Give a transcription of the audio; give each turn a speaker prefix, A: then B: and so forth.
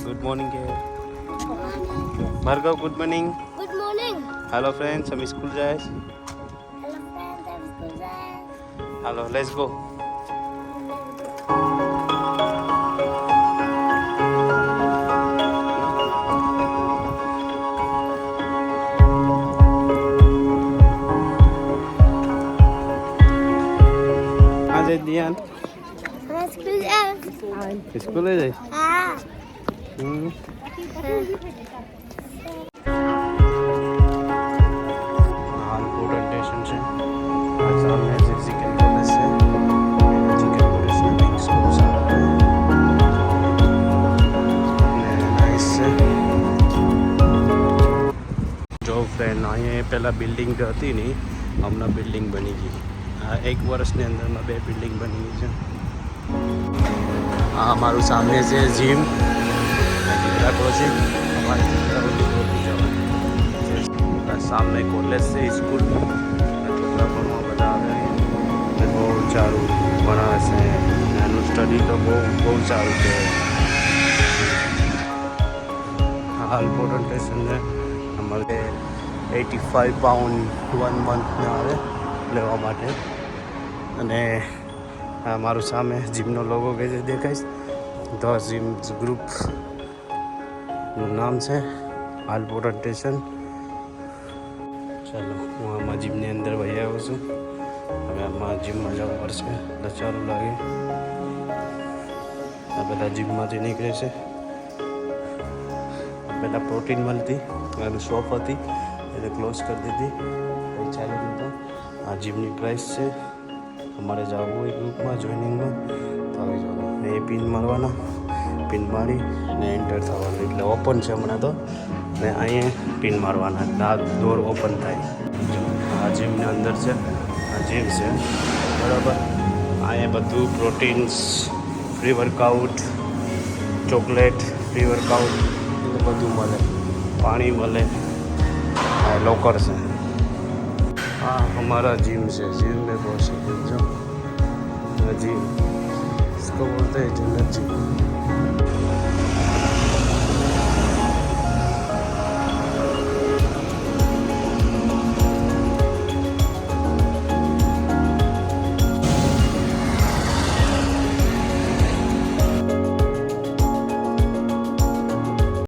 A: good morning के Bhargav good morning
B: good morning
A: hello friends हम school जाए
B: हेलो फ्रेंड्स हम स्कूल जाए
A: हेलो लेट्स गो आज दियान
B: हम स्कूल जाए
A: स्कूल जाए
B: हां
A: हाल बोर्ड स्टेशन से सामने से चिकन कॉलेज से चिकन कॉलेज से एक स्कूल सारा नाइस છે જો ફ્રેન્ડ અહીંયા પહેલાં બિલ્ડિંગ હતી નહીં હમણાં બિલ્ડિંગ બની ગઈ આ એક વર્ષની અંદરમાં 2 બિલ્ડિંગ બની ગઈ છે આ અમારું સામે છે જીમ જિલ્લા કોચિંગ અમારી સામે કોલેજ છે સ્કૂલ છોકરા ભણવા બધા આવે અને બહુ સારું ભણાવે છે એનું સ્ટડી તો બહુ સારું છે હાલ પોર્ટલ સ્ટેશન છે અમારે 85 પાઉન્ડ 1 મંથને આવે લેવા માટે અને આ મારું સામે જીમનો લોગો કે જે દેખાઈશ ધ જીમ ગ્રુપનું નામ છે હાલ પોર્ટલ સ્ટેશન ચાલો હું આમાં જીમની અંદર વહી આવ્યો છું હવે આમાં જીમમાં જવું પડશે એટલે ચાલુ લાગે આ બધા જીમમાંથી નીકળે છે પહેલાં પ્રોટીન મળતી એનું શોપ હતી એને ક્લોઝ કરી દીધી પછી ચાલુ દીધું આ જીમની પ્રાઇસ છે અમારે જવું હોય ગ્રુપમાં જોઈનિંગમાં તો આવી જવાનું એ પિન મારવાના પિન મારી ને એન્ટર થવાનું એટલે ઓપન છે હમણાં તો ને અહીંયા પિન મારવાના એટલે આ ડોર ઓપન થાય જો આ જીમની અંદર છે આ જીમ છે બરાબર અહીંયા બધું proteins free workout chocolate free workout એટલે બધું મળે પાણી મળે આ લોકર છે हाँ हमारा जिम से जिम में बहुत सकते जो जिम इसको बोलते हैं जन्नत जिम